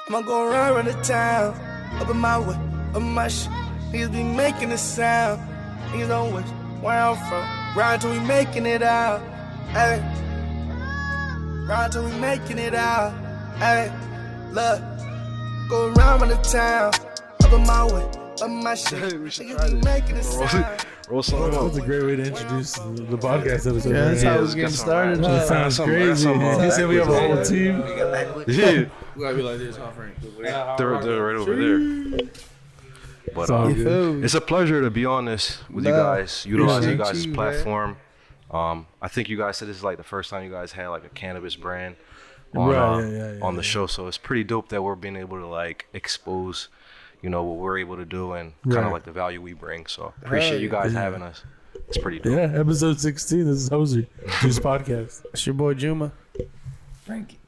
I'ma go around the town, up in my way, up my shit. Niggas be making a sound. Niggas don't wish where I'm from. Ride till we making it out. Hey. Ride till we making it out. Hey. Look. Go around the town, up in my way, up my shit. Niggas be making a sound. That's a great way to introduce the podcast episode. Yeah, that's how it's getting started. That sounds crazy. He said we have a whole team. Yeah. We gotta be like this, huh, Frank? They're right over there. But it's a pleasure to be on this with you guys, utilizing you guys' platform. I think you guys said this is like the first time you guys had like a cannabis brand on the show, so it's pretty dope that we're being able to like expose, you know, what we're able to do and kind of like the value we bring. So appreciate you guys having us. It's pretty dope. Yeah, episode 16. This is Hoser Juice Podcast. It's your boy Juma. Frankie.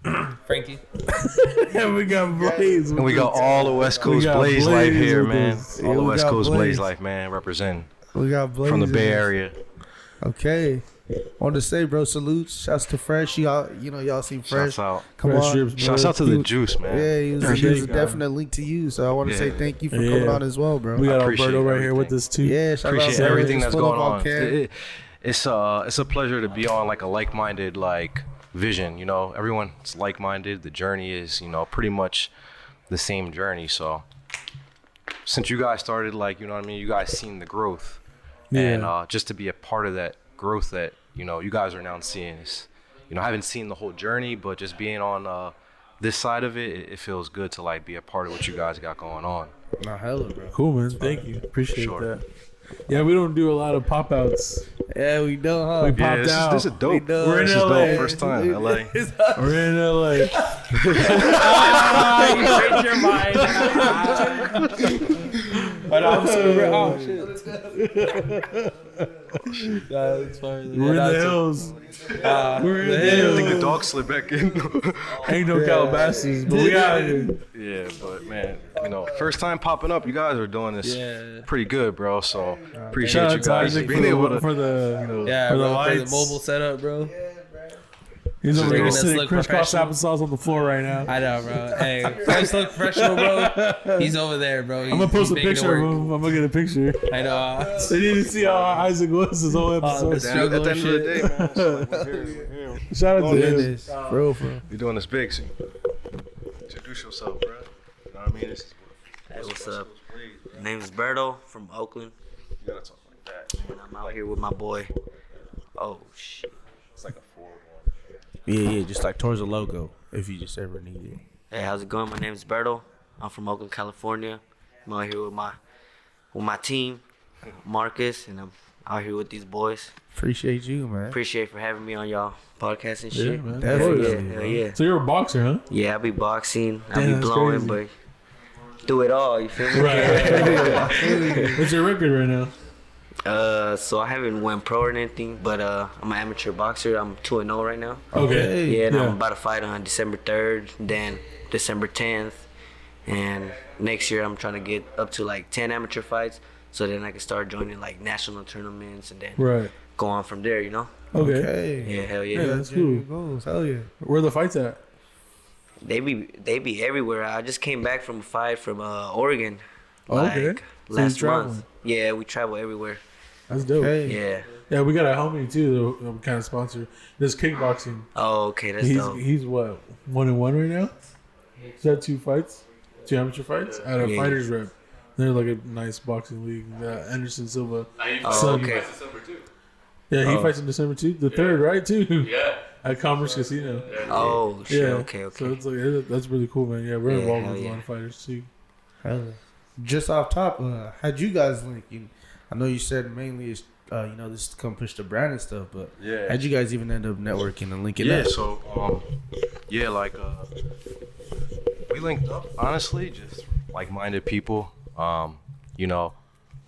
And we got Blaze. And we got all the West Coast Blaze Life here, man. Yeah, All the we West got Coast Blaze. Blaze Life, man, representing We got Blaze from the Bay in this. Area. Okay. Want to say, bro, salutes. Shouts to Fresh. Y'all, y'all seen Fresh. Shouts out. Come Fresh on. strips, bro. Shouts out to the Juice, man. Yeah, he was a definite link to you. So I want to say thank you for coming on as well, bro. We got appreciate Alberto right everything. here with us too. Yeah, shout Appreciate out to everything Just that's full going of on. volcano. It's a pleasure to be on like a like-minded like vision. You know, everyone's like-minded. The journey is, you know, pretty much the same journey. So since you guys started, like, you know what I mean, you guys seen the growth, and just to be a part of that growth that, you know, you guys are now seeing is, you know, I haven't seen the whole journey, but just being on this side of it, it feels good to like be a part of what you guys got going on. Nah, hella, bro. Cool, man. Thank you. Appreciate Sure. that. Yeah, we don't do a lot of pop outs. Yeah, we know, huh? We Yeah, popped out. this is dope. We're in This is LA. dope. First time, LA. We're in LA. You changed your mind. But I'm so shit. That's fine. We're in the hills. We're in the I hills. think the dog slid back in. Ain't no Calabasas, but we out here. Yeah, but man, you know, first time popping up, you guys are doing this pretty good, bro. So appreciate Shout you out to guys Isaac being able to. for the Yeah, for the bro, for the lights. mobile setup, bro. He's over here Making us sitting look crisscross professional. applesauce on the floor right now. I know, bro. Hey, Frank's look professional, bro. He's over there, bro. I'm gonna post a making it picture of work. him. I'm gonna get a picture. I know. They need to see how Isaac was this whole episode. the At struggle the and end of the shit. day, man, so like, we're here. Shout out to him. Goodness. For real, for real. You're doing this big, so introduce yourself, bro. You know what I mean? This is Hey, what's up? My name is Alberto from Oakland, You gotta talk like that. and I'm out here with my boy. Oh shit! It's like a forward Yeah, just like towards the logo, if you just ever need it. Hey, how's it going? My name is Alberto. I'm from Oakland, California. I'm out here with my team, Marcus, and I'm out here with these boys. Appreciate you, man. Appreciate for having me on y'all podcast and shit. man. Hell Definitely, yeah, hell yeah. So you're a boxer, huh? Yeah, I be boxing, I Damn, be that's blowing, crazy. but do it all. You feel me? Right. What's your record right now? So I haven't went pro or anything, but I'm an amateur boxer. I'm 2-0 right now. Okay. Yeah, and Yeah. I'm about to fight on December 3rd, then December 10th, and next year I'm trying to get up to like 10 amateur fights, so then I can start joining like national tournaments and then Right. go on from there, you know? Okay. Yeah, hell yeah. Yeah, that's cool. Goals. Hell yeah. Where are the fights at? They be everywhere. I just came back from a fight from Oregon, Oh, okay. like So you're last traveling. month. Yeah, we travel everywhere. That's dope. Hey. Yeah. Yeah, we got a homie too. I'm kind of sponsored. There's kickboxing. Oh, okay, that's He's dope. he's what 1-1 right now. Is that 2 fights? 2 amateur fights at a Yeah. fighters rep. They're like a nice boxing league. Anderson Silva. Oh, son. okay. Yeah, he Oh. fights in December too. The 3rd, right? Too. Yeah. At Commerce Casino. Oh, shit. Yeah. Okay, So okay. it's like that's really cool, man. Yeah, we're Yeah, involved hell with a yeah. lot of fighters too. Hell yeah. Just off top, how'd you guys link? I know you said mainly it's this to come push the brand and stuff, but Yeah. how'd you guys even end up networking and linking Yeah, up? so we linked up, honestly, just like-minded people. You know,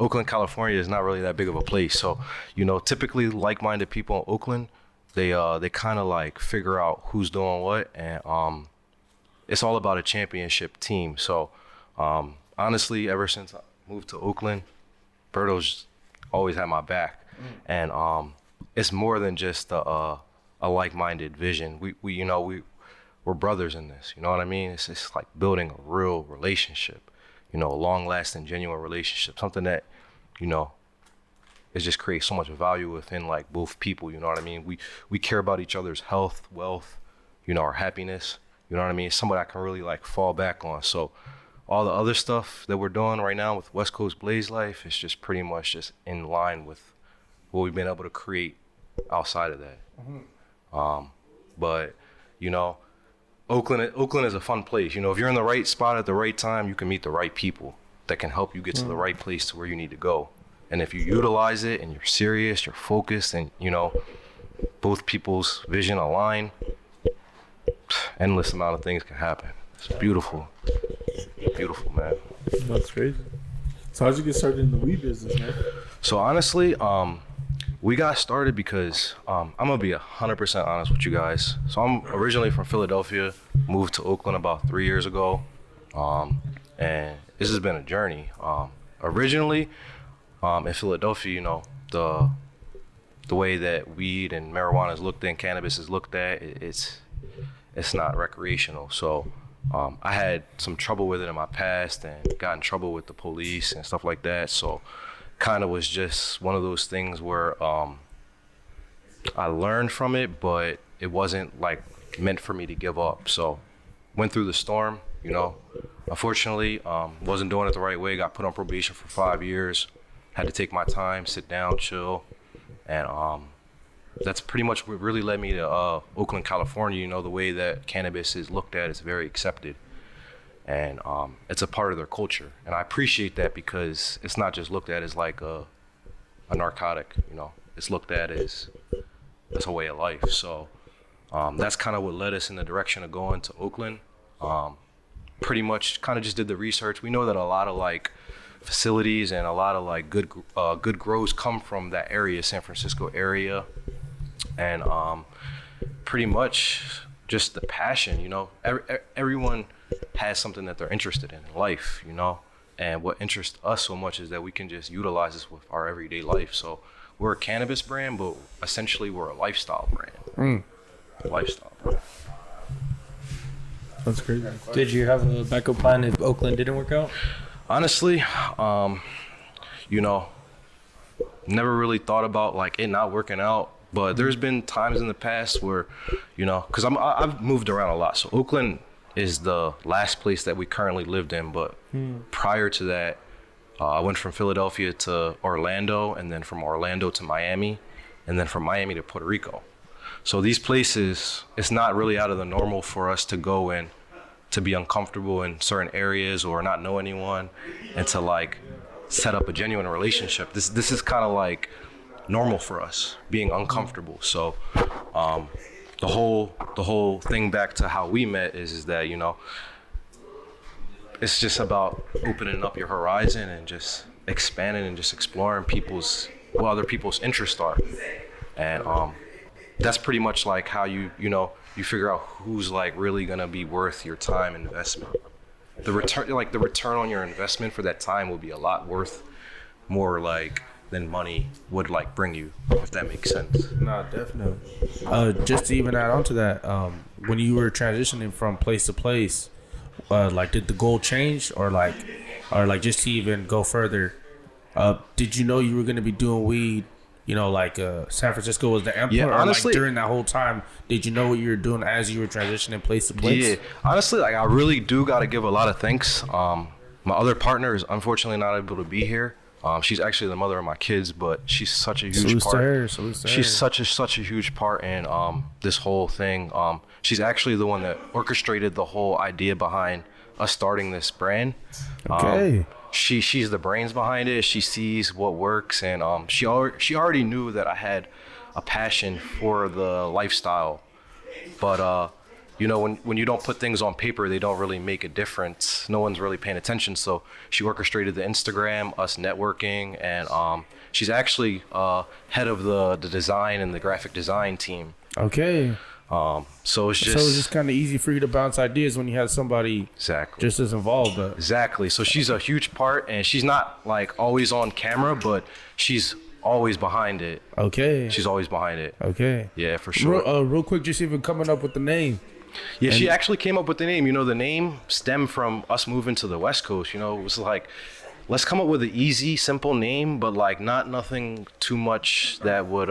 Oakland, California is not really that big of a place, so you know, typically like-minded people in Oakland, they kind of like figure out who's doing what, and it's all about a championship team. So honestly, ever since I moved to Oakland, Berto's always had my back, and it's more than just a like-minded vision. we're brothers in this. You know what I mean? It's like building a real relationship, you know, a long-lasting, genuine relationship, something that, you know, it just creates so much value within like both people. You know what I mean? We care about each other's health, wealth, you know, our happiness. You know what I mean? It's somebody I can really like fall back on. So all the other stuff that we're doing right now with West Coast Blaze Life is just pretty much just in line with what we've been able to create outside of that. But you know, Oakland is a fun place. You know, if you're in the right spot at the right time, you can meet the right people that can help you get to the right place to where you need to go. And if you utilize it and you're serious, you're focused, and you know, both people's vision align, endless amount of things can happen. It's beautiful. Beautiful, man. That's crazy. So how'd you get started in the weed business, man? So honestly, we got started because I'm gonna be 100% honest with you guys. So I'm originally from Philadelphia, moved to Oakland about 3 years ago, and this has been a journey. Originally, in Philadelphia, you know, the way that weed and marijuana is looked at and cannabis is looked at, it's not recreational. So I had some trouble with it in my past and got in trouble with the police and stuff like that. So kind of was just one of those things where I learned from it, but it wasn't like meant for me to give up. So went through the storm, you know. Unfortunately, wasn't doing it the right way. Got put on probation for 5 years. Had to take my time, sit down, chill, and that's pretty much what really led me to Oakland, California. You know, the way that cannabis is looked at is very accepted, and it's a part of their culture. And I appreciate that because it's not just looked at as like a narcotic. You know, it's looked at as a way of life. So that's kind of what led us in the direction of going to Oakland. Pretty much kind of just did the research. We know that a lot of like facilities and a lot of like good grows come from that area, San Francisco area, and pretty much just the passion. You know, everyone has something that they're interested in life, you know, and what interests us so much is that we can just utilize this with our everyday life. So we're a cannabis brand, but essentially we're a lifestyle brand. Lifestyle brand. That's crazy. Did you have a backup plan if Oakland didn't work out? Honestly, you know, never really thought about like it not working out, but there's been times in the past where, you know, because I've moved around a lot. So Oakland is the last place that we currently lived in, but prior to that, I went from Philadelphia to Orlando, and then from Orlando to Miami, and then from Miami to Puerto Rico. So these places, it's not really out of the normal for us to go and to be uncomfortable in certain areas or not know anyone, and to like set up a genuine relationship. This is kind of like normal for us, being uncomfortable. So the whole thing back to how we met is that, you know, it's just about opening up your horizon and just expanding and just exploring what other people's interests are. And that's pretty much like how you figure out who's like really gonna be worth your time investment. The return on your investment for that time will be a lot worth more like than money would like bring you, if that makes sense. No, definitely. Just to even add on to that, when you were transitioning from place to place, like did the goal change or just to even go further, did you know you were gonna be doing weed? You know, like San Francisco was the emperor. Yeah, honestly, or like during that whole time, did you know what you were doing as you were transitioning place to place? Yeah, honestly, like I really do got to give a lot of thanks. My other partner is unfortunately not able to be here. She's actually the mother of my kids, but she's such a huge part. She's such a huge part in this whole thing. She's actually the one that orchestrated the whole idea behind us starting this brand. Okay. She's the brains behind it. She sees what works, and she already knew that I had a passion for the lifestyle. But you know, when you don't put things on paper, they don't really make a difference. No one's really paying attention. So she orchestrated the Instagram, us networking, and she's actually head of the design and the graphic design team. Okay. So it's just kind of easy for you to bounce ideas when you have somebody just as involved. But. Exactly. So she's a huge part, and she's not like always on camera, but she's always behind it. Okay. She's always behind it. Okay. Yeah, for sure. Real quick, just even coming up with the name. Yeah, she actually came up with the name. You know, the name stemmed from us moving to the West Coast. You know, it was like, let's come up with an easy, simple name, but like not nothing too much that would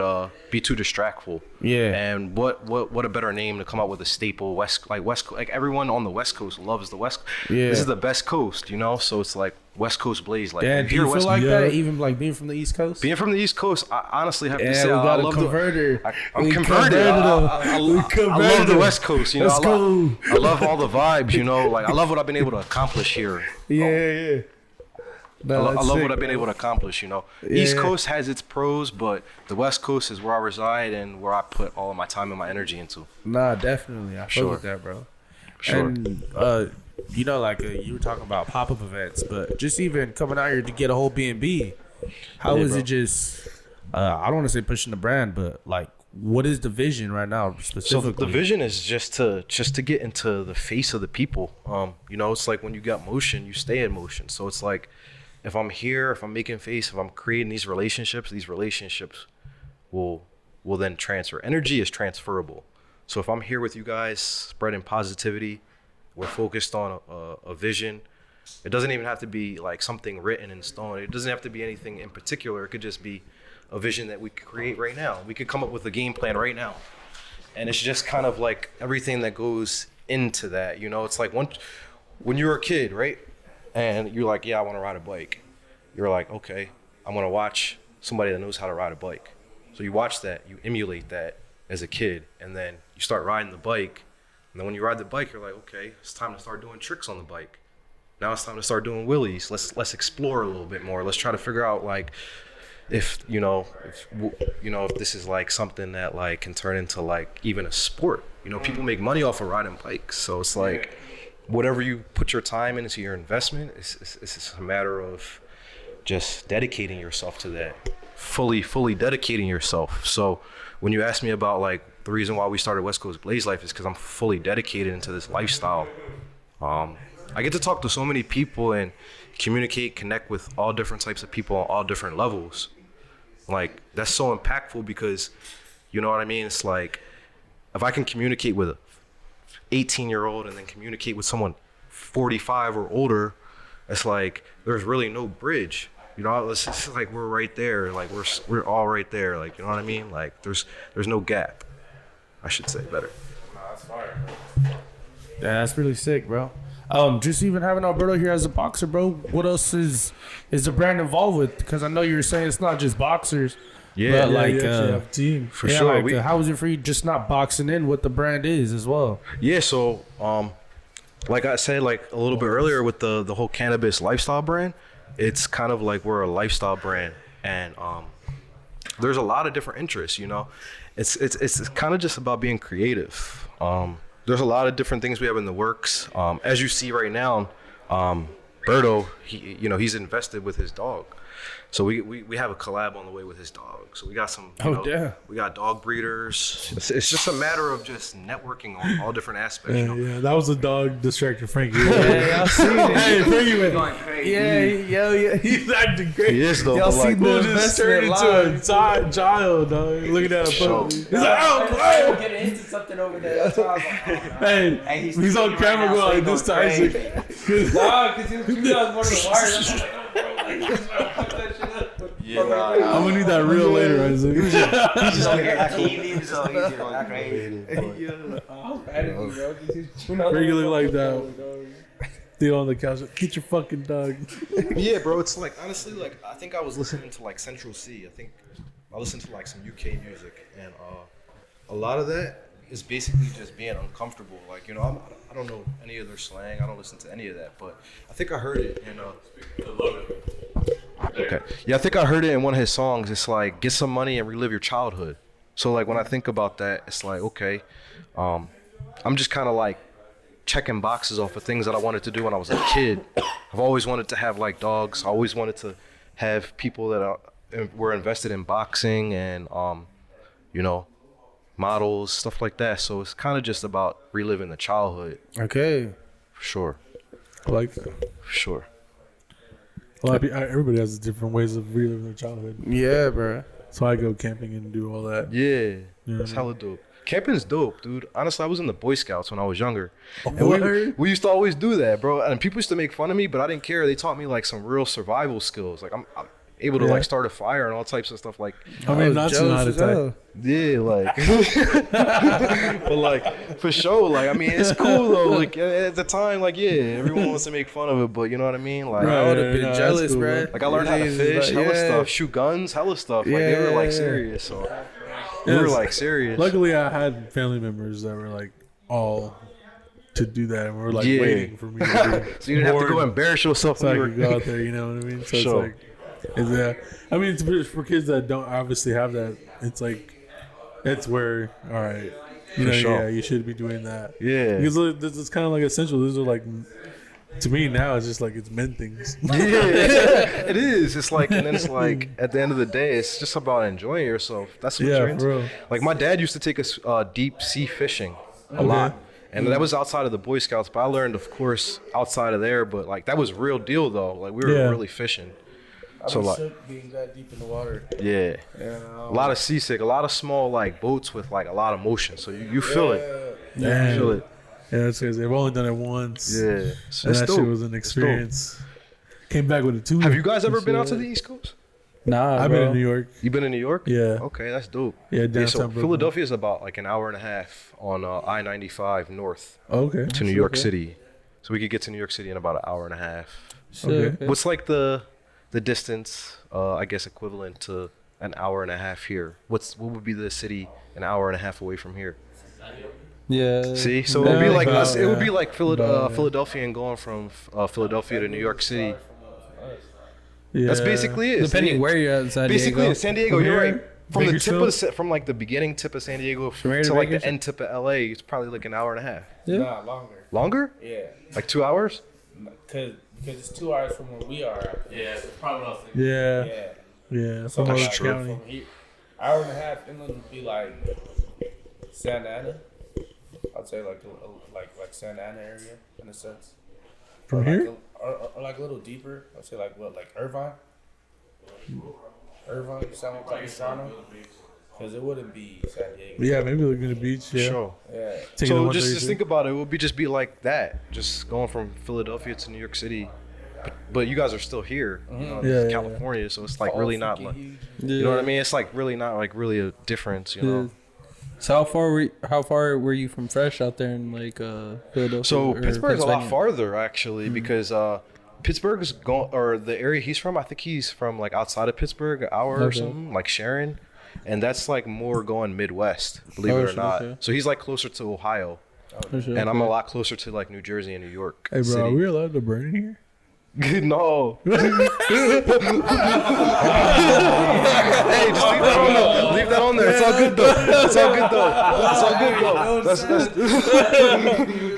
be too distractful. Yeah. And what a better name to come up with a staple West Coast. Like everyone on the West Coast loves the West. Yeah. This is the best coast, you know. So it's like West Coast Blaze. Like Yeah, if do you're you feel West, like that? Even like being from the East Coast? being from the East Coast, I honestly have to Yeah, say we I got a love converter. I'm converted. I love the West Coast. You know, Let's go. I love all the vibes. You know, like I love what I've been able to accomplish here. Yeah. No, I that's love sick, what I've been bro. able to accomplish, you know. Yeah. East Coast has its pros, but the West Coast is where I reside and where I put all of my time and my energy into. Nah, definitely. I feel Sure. with that, bro. Sure. And, you know, like you were talking about pop-up events, but just even coming out here to get a whole B&B, how Yeah, is bro. it just, I don't want to say pushing the brand, but like, what is the vision right now So specifically? the vision is just to get into the face of the people. You know, it's like when you got motion, you stay in motion. So it's like if I'm here, if I'm making face, if I'm creating these relationships will then transfer. Energy is transferable. So if I'm here with you guys, spreading positivity, we're focused on a vision. It doesn't even have to be like something written in stone. It doesn't have to be anything in particular. It could just be a vision that we could create right now. We could come up with a game plan right now. And it's just kind of like everything that goes into that. You know, it's like when you were a kid, right? And you're like, yeah, I want to ride a bike. You're like, okay, I'm going to watch somebody that knows how to ride a bike. So you watch that, you emulate that as a kid, and then you start riding the bike. And then when you ride the bike, you're like, okay, it's time to start doing tricks on the bike. Now it's time to start doing wheelies. Let's explore a little bit more. Let's try to figure out like if this is like something that like can turn into like even a sport. You know, people make money off of riding bikes. So it's like whatever you put your time into your investment, it's just a matter of just dedicating yourself to that. Fully dedicating yourself. So when you ask me about like the reason why we started West Coast Blaze Life is because I'm fully dedicated into this lifestyle. I get to talk to so many people and communicate, connect with all different types of people on all different levels. Like that's so impactful because, you know what I mean? It's like if I can communicate with a 18-year-old and then communicate with someone 45 or older, it's like there's really no bridge. You know, it's just like we're right there. Like we're all right there. Like, you know what I mean? Like there's no gap. I should say better. Yeah, that's really sick, bro. Just even having Alberto here as a boxer, bro. What else is the brand involved with? Because I know you were saying it's not just boxers. Yeah, but like, you actually have a team. for yeah, sure. like, how is it for you just not boxing in what the brand is as well? Yeah, so like I said like a little bit earlier with the whole cannabis lifestyle brand, it's kind of like we're a lifestyle brand, and there's a lot of different interests, you know. It's kind of just about being creative. There's a lot of different things we have in the works. As you see right now, Berto, he's invested with his dog. So we have a collab on the way with his dog. So we got some, we got dog breeders. It's just a matter of just networking on all different aspects. You know? Yeah, that was a dog distractor, Frankie. Yeah, y'all seen it. Hey, Frankie went. Going crazy. Yeah, He's acting great. He is though. Y'all but, like, seen We'll the just turn investment into a child, dog. Looking at a So- puppy. He's like, oh, Getting into something over there. That's why I was like, oh, no. hey, Hey, he's on right camera now, so going he like this going time. crazy. Nah, because he was shooting on one of the wires. I'm like, oh, bro, like, you just gotta put that shit up. I'm gonna need that reel later, Isaac. He's just on here TV, so he's just going crazy. I'm mad at you, bro. 'cause he's shooting on Frankie the look like dog. that. Still on the couch. Get your fucking dog. Yeah, bro. It's like honestly, like I think I was listening to like Central C. I think I listened to like some UK music, and a lot of that is basically just being uncomfortable. Like, you know, I don't know any of their slang. I don't listen to any of that, but I think I heard it in okay. Yeah, I think I heard it in one of his songs. It's like get some money and relive your childhood. So like when I think about that, it's like okay, I'm just kind of like checking boxes off of things that I wanted to do when I was a kid. I've always wanted to have like dogs. I always wanted to have people that were invested in boxing and you know, models, stuff like that. So it's kind of just about reliving the childhood. Okay. For sure. I like that. For sure. A lot of people, everybody has different ways of reliving their childhood. Yeah, bro. So I go camping and do all that. Yeah. Yeah. That's hella dope. camping's dope, dude. Honestly, I was in the Boy Scouts when I was younger. And Word? we used to always do that, bro. And people used to make fun of me, but I didn't care. They taught me like some real survival skills. Like I'm able to Yeah. like start a fire and all types of stuff. Like, I mean, not to not attack. yeah, like, but like for sure. Like, I mean, it's cool though. Like at the time, like, yeah, everyone wants to make fun of it, but you know what I mean? Like, I would have Yeah, been no, that's jealous, cool, bro. bro. like I learned how to fish, hella stuff, shoot guns, hella stuff. Like they were like serious, so we were Yes. like serious. Luckily, I had family members that were like all to do that, and we were like Yeah. waiting for me to be So you didn't have to go bored embarrass yourself so I when you could were go out there. You know what I mean? So Sure. it's like, I mean, it's for kids that don't obviously have that. It's like, it's where all right, you know, sure. yeah, you should be doing that. Yeah. Because this is kind of like essential. These are like, to me now, it's just like it's men things. Yeah, it is. It's like, and then it's like, at the end of the day, it's just about enjoying yourself. That's what Yeah, you're into. for real. Like my dad used to take us deep sea fishing a lot, and that was outside of the Boy Scouts. But I learned, of course, outside of there. But like that was real deal though. Like we were Yeah. really fishing. So like, being that deep in the water. yeah, a lot of seasick, a lot of small like boats with like a lot of motion. So you feel it. Yeah, You feel it. Yeah, that's crazy. I've only done it once. Yeah, so And it's that dope. shit was an It's dope. experience. Came back with a tuna. Have you guys ever been out to Shit. the East Coast? Nah, I've bro. been in New York. You been in New York? Yeah. Okay, that's dope. Yeah, Yeah, downtown so Brooklyn. Philadelphia is about like an hour and a half on I-95 north Okay. to New York City. So we could get to New York City in about an hour and a half. Okay. What's like the distance, I guess equivalent to an hour and a half here? What would be the city an hour and a half away from here? Yeah. See? So it would be like about, us, it would be yeah. like About, yeah. Philadelphia and going from Philadelphia to New York City. Yeah. That's basically it. Depending where you're at in San Basically, Diego. in San Diego, From you're here, right. From the tip of Bakersfield? from like the beginning tip of San Diego here to to like the Bakersfield? end tip of LA, it's probably like an hour and a half. Yeah. Nah, longer. Longer? Yeah, Like 2 hours? because it's 2 hours from where we are. Yeah, it's probably what I was thinking. Yeah. Yeah, Yeah. so From like, Orange County. from here, hour and a half inland would be like Santa Ana. I'd say like like Santa Ana area in a sense. From Or like here? or like a little deeper. I'd say like what, like Irvine, San Francisco, because it wouldn't be San Diego. Yeah, maybe Laguna Beach. Yeah. Sure. Yeah. Taking the So 132. just think about it. It would be just be like that, just going from Philadelphia to New York City. But you guys are still here, you know, Yeah, it's yeah, California, so it's like really not like, Yeah. you know what I mean? It's like really not like really a difference, you know. So how far were you from Fresh out there in like Philadelphia? So or Pittsburgh's a lot Pennsylvania? farther actually because Pittsburgh's going, or the area he's from, I think he's from like outside of Pittsburgh, an hour or Okay. something, like Sharon, and that's like more going Midwest, believe Oh, it or shit, not. okay. So he's like closer to Ohio, For sure, and I'm a okay. lot closer to like New Jersey and New York. Hey, bro, City. are we allowed to burn in here? No. Hey, just leave that on there. Leave that on there. It's all good though. It's all good though. It's all good though. That's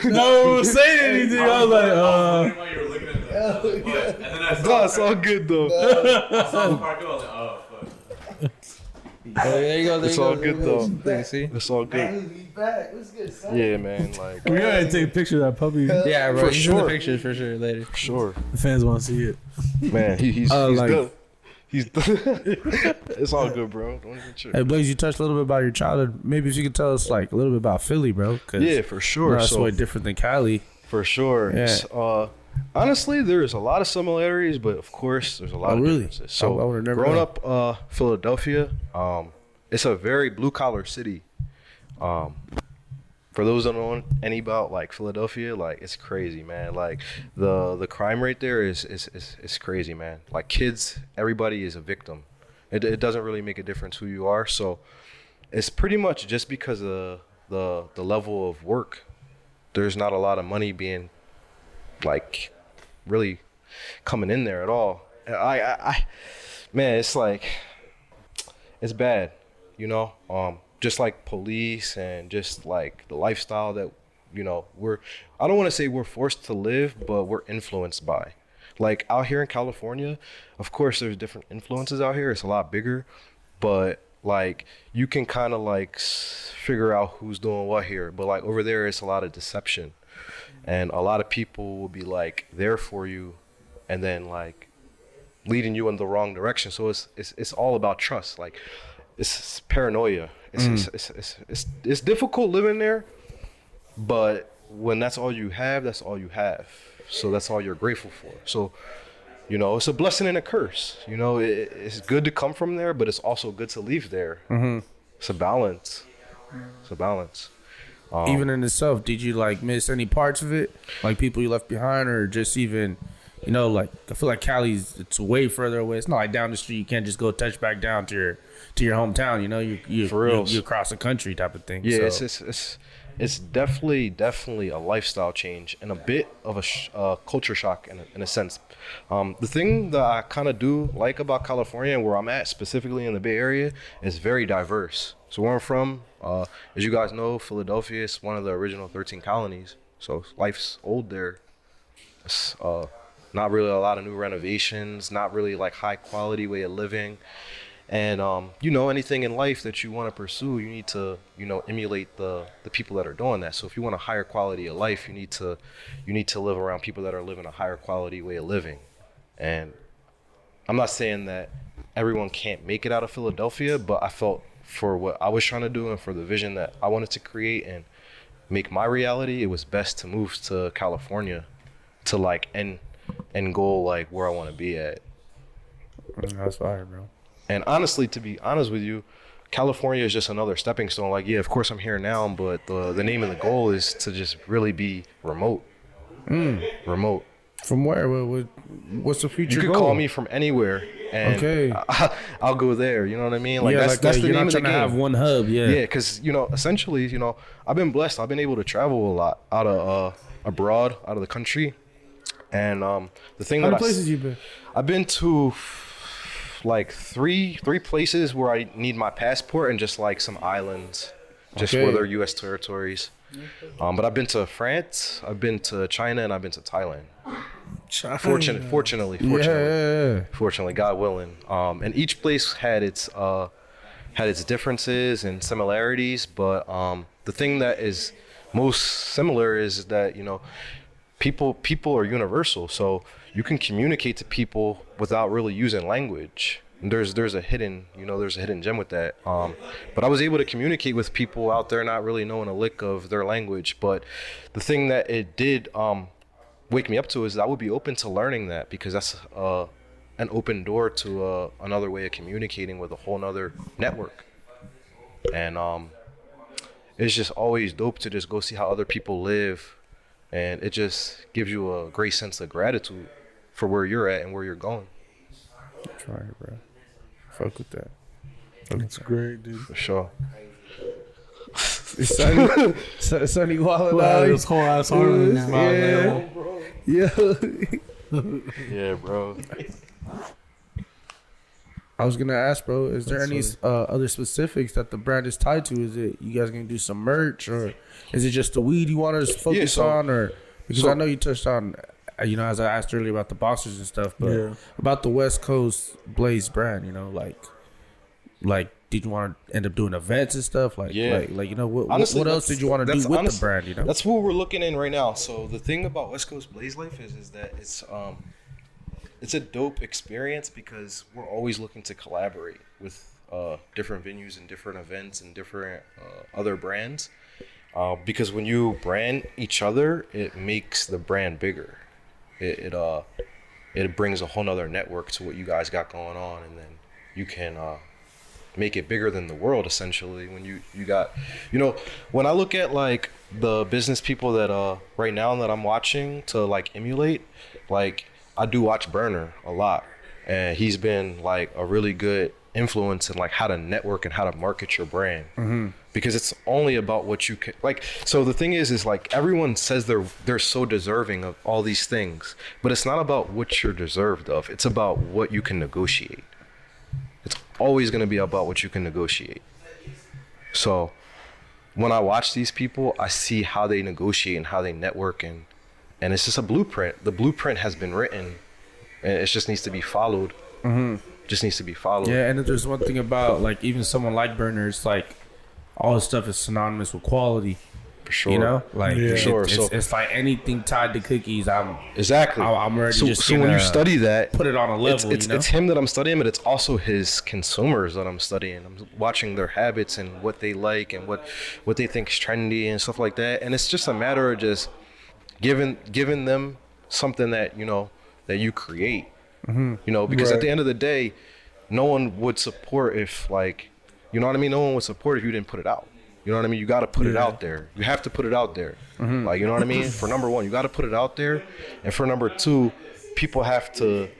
No, say anything. I was like, While you were looking at the butt, and then I no, it's all good though. saw the part go, I was like, oh fuck. Oh, there you go. There It's you go. all good though. There, see? It's all good. Yeah, man. Like, we gotta take a picture of that puppy. Yeah, bro. For He's in the sure. pictures for sure later. sure, The fans want to see it. man. He's like- good. He's it's all good, bro. Don't even trip. Hey Blaze, you touched a little bit about your childhood. Maybe if you could tell us like a little bit about Philly, bro. 'Cause, Yeah, for you sure. know, that's So way different than Cali. for sure. Yeah. Honestly, there's a lot of similarities, but of course, there's a lot Oh, of really? differences. So I would've never growing known. up, Philadelphia, it's a very blue collar city. For those that don't know any about like Philadelphia, like it's crazy, man. Like the crime rate there is crazy, man. Like kids, everybody is a victim. It doesn't really make a difference who you are. So it's pretty much just because of the level of work. There's not a lot of money being like really coming in there at all. I man, it's like it's bad, you know. Just like police and just like the lifestyle that, you know, I don't want to say we're forced to live, but we're influenced by. Like out here in California, of course there's different influences out here. It's a lot bigger, but like you can kind of like figure out who's doing what here. But like over there, it's a lot of deception, and a lot of people will be like there for you, and then like leading you in the wrong direction. So it's all about trust. Like it's paranoia. It's difficult living there, but when that's all you have, that's all you have. So that's all you're grateful for. So, you know, it's a blessing and a curse. You know, it's good to come from there, but it's also good to leave there. It's a balance. It's a balance. Even in itself, did you like miss any parts of it, like people you left behind, or just even, you know, like I feel like Cali's it's way further away. It's not like down the street. You can't just go touch back down to your hometown. You know, you across the country type of thing. Yeah, so. it's definitely a lifestyle change and a bit of a culture shock in a sense. The thing that I kind of do like about California and where I'm at specifically in the Bay Area is very diverse. So where I'm from, as you guys know, Philadelphia is one of the original 13 colonies. So life's old there. It's not really a lot of new renovations, not really like high quality way of living. And, you know, anything in life that you want to pursue, you need to, you know, emulate the people that are doing that. So if you want a higher quality of life, you need to live around people that are living a higher quality way of living. And I'm not saying that everyone can't make it out of Philadelphia, but I felt for what I was trying to do and for the vision that I wanted to create and make my reality, it was best to move to California to like end goal, like where I want to be at. That's fire, bro. And honestly, to be honest with you, California is just another stepping stone. Like, yeah, of course I'm here now, but the name of the goal is to just really be remote. Remote. From where? What's the future You could goal? call me from anywhere, and okay. I'll go there. You know what I mean? Like, yeah, that's the name of the game. You're not trying to have one hub, yeah. Yeah, because, you know, essentially, you know, I've been blessed. I've been able to travel a lot out of abroad, out of the country. And the thing How many places you been? I've been to like three places where I need my passport and just like some islands, just where they're U.S. territories. But I've been to France, I've been to China, and I've been to Thailand. Fortunately, God willing. And each place had its differences and similarities, but the thing that is most similar is that, you know, people are universal, so you can communicate to people without really using language. And there's a hidden gem with that. But I was able to communicate with people out there not really knowing a lick of their language. But the thing that it did wake me up to is I would be open to learning that, because that's an open door to another way of communicating with a whole nother network. And it's just always dope to just go see how other people live. And it just gives you a great sense of gratitude for where you're at and where you're going. That's right, bro. Fuck with that. That's great, dude. For sure. It's sunny wallet. Wow, this whole ass arm is Yeah, bro. I was gonna ask, bro, is there any other specifics that the brand is tied to? Is it you guys gonna do some merch, or is it just the weed you want us to focus on, or because I know you touched on, you know, as I asked earlier about the boxers and stuff, but about the West Coast Blaze brand, you know, like did you want to end up doing events and stuff, like you know, honestly, what else did you want to do with the brand? You know, that's what we're looking in right now. So the thing about West Coast Blaze Life is that it's a dope experience because we're always looking to collaborate with different venues and different events and different other brands. Because when you brand each other, it makes the brand bigger. It brings a whole nother network to what you guys got going on, and then you can make it bigger than the world, essentially. When you got, you know, when I look at like the business people that right now that I'm watching to like emulate, like I do watch Burner a lot, and he's been like a really good influence in like how to network and how to market your brand, because it's only about what you can like. So the thing is like everyone says they're so deserving of all these things, but it's not about what you're deserved of. It's about what you can negotiate. It's always going to be about what you can negotiate. So when I watch these people, I see how they negotiate and how they network, and it's just a blueprint. The blueprint has been written, and it just needs to be followed. Just needs to be followed. Yeah, and if there's one thing about like even someone like Burner, it's like all his stuff is synonymous with quality. For sure. You know, like Yeah. Sure. it's like anything tied to cookies. I'm ready So, just so when you study that, put it on a level. it's him that I'm studying, but it's also his consumers that I'm studying. I'm watching their habits and what they like and what they think is trendy and stuff like that. And it's just a matter of just giving them something that that you create. You know, because at the end of the day, no one would support if like, you know what I mean? No one would support if you didn't put it out. You know what I mean? You got to put it out there. You have to put it out there. Like, you know what I mean? For number one, you got to put it out there. And for number two, people have to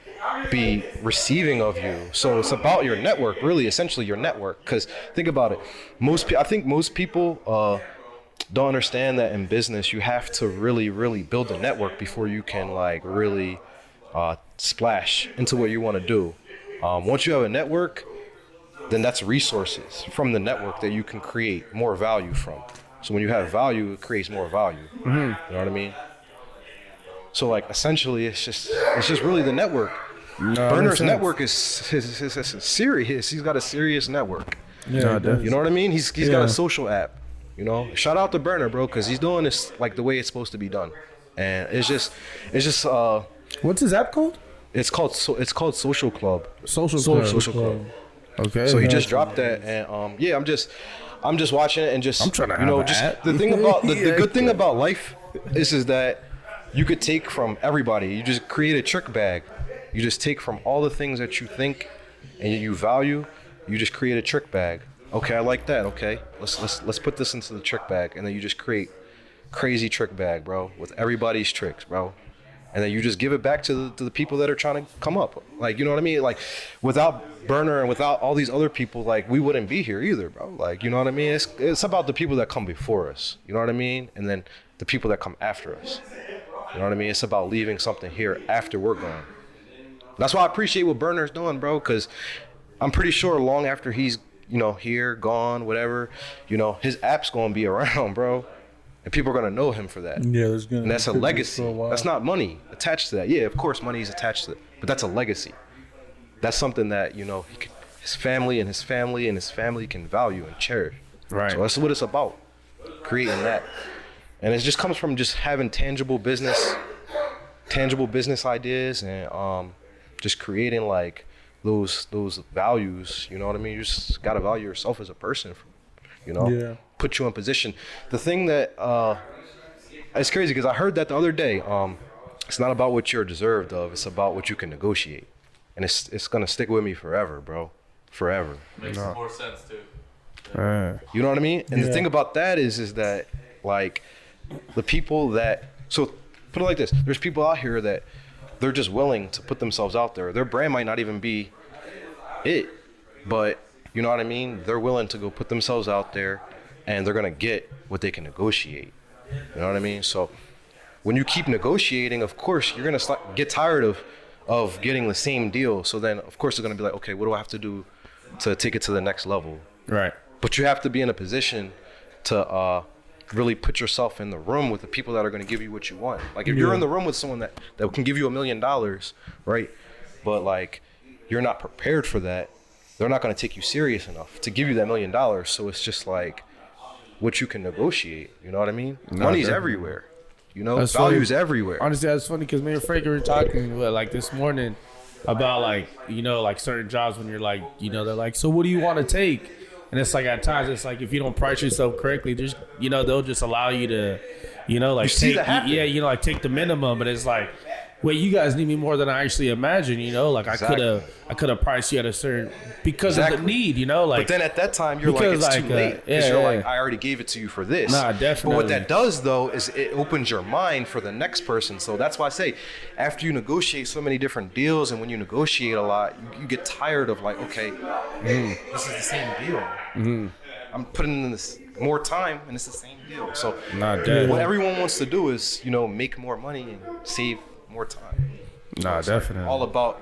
be receiving of you. So it's about your network, really, essentially your network. Because think about it. I think most people don't understand that in business, you have to really, really build a network before you can like really splash into what you want to do. Once you have a network, then that's resources from the network that you can create more value from. So when you have value, it creates more value. You know what I mean? So like essentially, it's just really the network. Burner's network is serious. He's got a serious network. Yeah, You know what I mean? He's got a social app. You know, shout out to Burner, bro, because he's doing this like the way it's supposed to be done. And it's just What's his app called? it's called Social Club. Social Club. Okay. So he just dropped that, and I'm just watching it and just I'm trying to have just that. the thing about the good thing about life is that you could take from everybody. You just create a trick bag. You just take from all the things that you think and you value. You just create a trick bag. Okay, I like that. Okay, let's put this into the trick bag, and then you just create crazy trick bag, bro, with everybody's tricks, bro. And then you just give it back to the people that are trying to come up. Like, you know what I mean? Like, without Burner and without all these other people, like, we wouldn't be here either, bro. Like, you know what I mean? It's about the people that come before us. You know what I mean? And then the people that come after us. You know what I mean? It's about leaving something here after we're gone. That's why I appreciate what Burner's doing, bro, because I'm pretty sure long after he's, here, gone, whatever, his app's going to be around, bro. And people are going to know him for that. Yeah, there's going to And that's a legacy. That's not money attached to that. Yeah, of course, money is attached to it. But that's a legacy. That's something that, his family and his family and his family can value and cherish. Right. So that's what it's about, creating that. And it just comes from just having tangible business ideas and just creating, like, those values. You know what I mean? You just got to value yourself as a person, Yeah. Put you in position. The thing that it's crazy because I heard that the other day. It's not about what you're deserved of. It's about what you can negotiate, and it's gonna stick with me forever, bro. Forever. Makes more sense too. You know what I mean? And the thing about that is that like the people that put it like this. There's people out here that they're just willing to put themselves out there. Their brand might not even be it, but you know what I mean? They're willing to go put themselves out there. And they're gonna get what they can negotiate. You know what I mean? So when you keep negotiating, of course you're gonna get tired of getting the same deal. So then of course they're gonna be like, okay, what do I have to do to take it to the next level? Right. But you have to be in a position to really put yourself in the room with the people that are gonna give you what you want. Like if you're in the room with someone that can give you $1 million, right? But like you're not prepared for that, they're not gonna take you serious enough to give you that $1 million. So it's just like what you can negotiate, you know what I mean? Money's everywhere, That's value's funny. everywhere. Honestly, that's funny because me and Frank were talking like this morning about like like certain jobs when you're like they're like, so what do you want to take? And it's like at times it's like if you don't price yourself correctly, there's they'll just allow you to like see that happen. like take the minimum, but it's like, wait, you guys need me more than I actually imagine, like Exactly. I could have priced you at a certain because of the need, like. But then at that time you're like, because, it's like, too late because you're like, I already gave it to you for this. Nah, definitely. But what that does though is it opens your mind for the next person. So that's why I say, after you negotiate so many different deals, and when you negotiate a lot, you get tired of like, okay, this is the same deal. I'm putting in this more time, and it's the same deal. So what everyone wants to do is, make more money and save more time. Definitely. All about,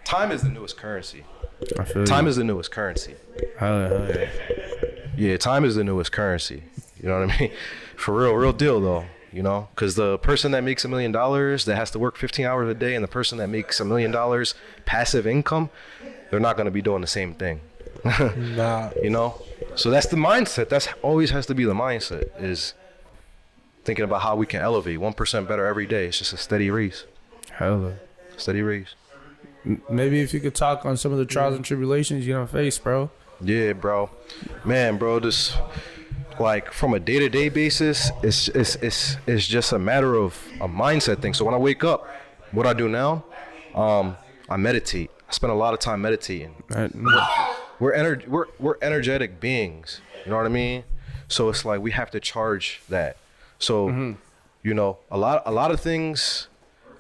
time is the newest currency. I feel Time is the newest currency. Hell yeah. Yeah, time is the newest currency. You know what I mean? For real deal though. Because the person that makes $1 million that has to work 15 hours a day, and the person that makes $1 million passive income, they're not going to be doing the same thing. Nah. You know, so that's the mindset. That's always has to be the mindset, is thinking about how we can elevate 1% better every day. It's just a steady race. Hella. Steady race. Maybe if you could talk on some of the trials and tribulations you don't face, bro. Yeah, bro. Man, bro, this, like, from a day-to-day basis, it's just a matter of a mindset thing. So when I wake up, what I do now, I meditate. I spend a lot of time meditating. We're energetic beings. You know what I mean? So it's like we have to charge that. So, you know, a lot of things,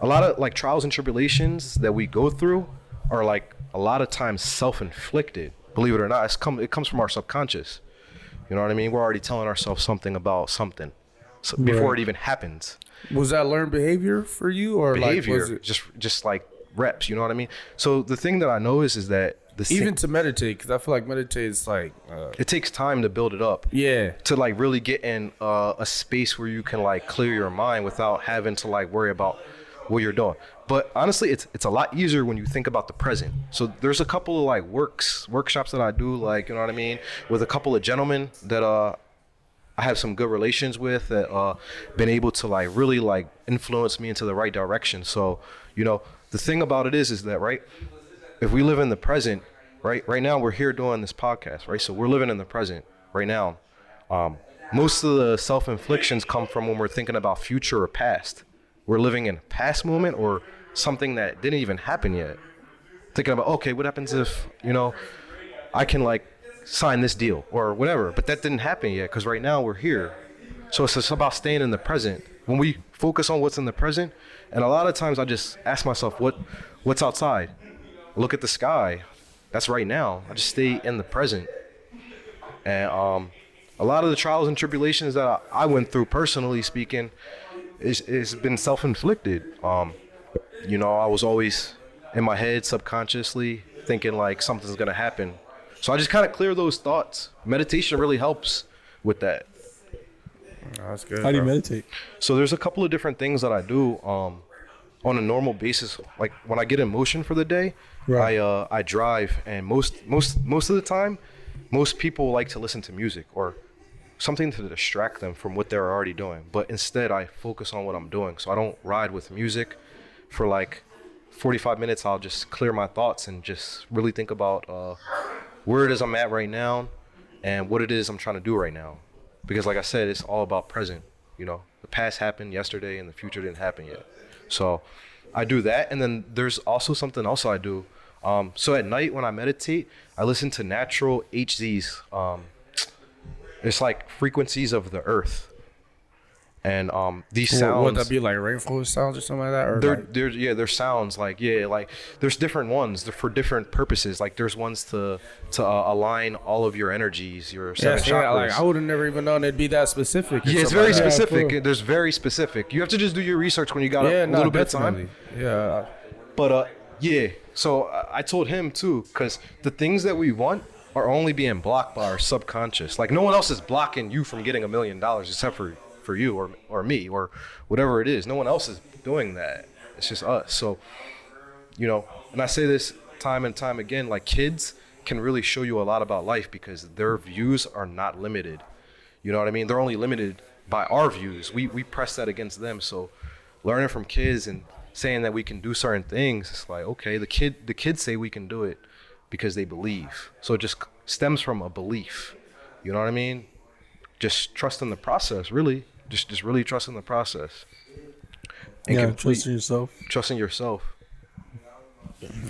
a lot of like trials and tribulations that we go through are like a lot of times self-inflicted. Believe it or not, it comes from our subconscious. You know what I mean? We're already telling ourselves something about something before it even happens. Was that learned behavior for you, or Behavior, like was it just like reps. You know what I mean? So the thing that I know is that even to meditate? Because I feel like meditate is like it takes time to build it up. Yeah. To like really get in a space where you can like clear your mind without having to like worry about what you're doing. But honestly, it's a lot easier when you think about the present. So there's a couple of like workshops that I do, like, you know what I mean, with a couple of gentlemen that I have some good relations with, that been able to like really like influence me into the right direction. So, you know, the thing about it is that, right, if we live in the present, right now we're here doing this podcast, right? So we're living in the present right now. Most of the self-inflictions come from when we're thinking about future or past. We're living in a past moment or something that didn't even happen yet. Thinking about, okay, what happens if, you know, I can like sign this deal or whatever, but that didn't happen yet because right now we're here. So it's just about staying in the present. When we focus on what's in the present, and a lot of times I just ask myself, what's outside? Look at the sky. That's right now. I just stay in the present. And a lot of the trials and tribulations that I went through, personally speaking, it's been self-inflicted. You know, I was always in my head subconsciously thinking like something's gonna happen. So I just kind of clear those thoughts. Meditation really helps with that. Oh, that's good. How do you meditate? So there's a couple of different things that I do on a normal basis. Like when I get in motion for the day, Right. I drive, and most of the time, most people like to listen to music or something to distract them from what they're already doing. But instead, I focus on what I'm doing. So I don't ride with music for like 45 minutes. I'll just clear my thoughts and just really think about where it is I'm at right now and what it is I'm trying to do right now. Because like I said, it's all about present. You know, the past happened yesterday and the future didn't happen yet. So I do that. And then there's also something else I do. So at night when I meditate, I listen to natural HZs. It's like frequencies of the earth. And these sounds, would that be like rainforest sounds or something like that? Or they're sounds like, like there's different ones. They're for different purposes. Like there's ones to align all of your energies, your seven chakras. Like I would have never even known it'd be that specific. Yeah, it's very like specific. There's very specific. You have to just do your research when you got a little bit of time. Yeah. But yeah. So I told him too, because the things that we want are only being blocked by our subconscious. Like no one else is blocking you from getting $1 million except for you or me or whatever it is. No one else is doing that. It's just us. So, you know, and I say this time and time again, like kids can really show you a lot about life because their views are not limited. You know what I mean? They're only limited by our views. We press that against them. So learning from kids and saying that we can do certain things, it's like, okay, the kids say we can do it because they believe. So it just stems from a belief. You know what I mean? Just trusting the process, really. Just really trusting the process. And trusting yourself. Trusting yourself.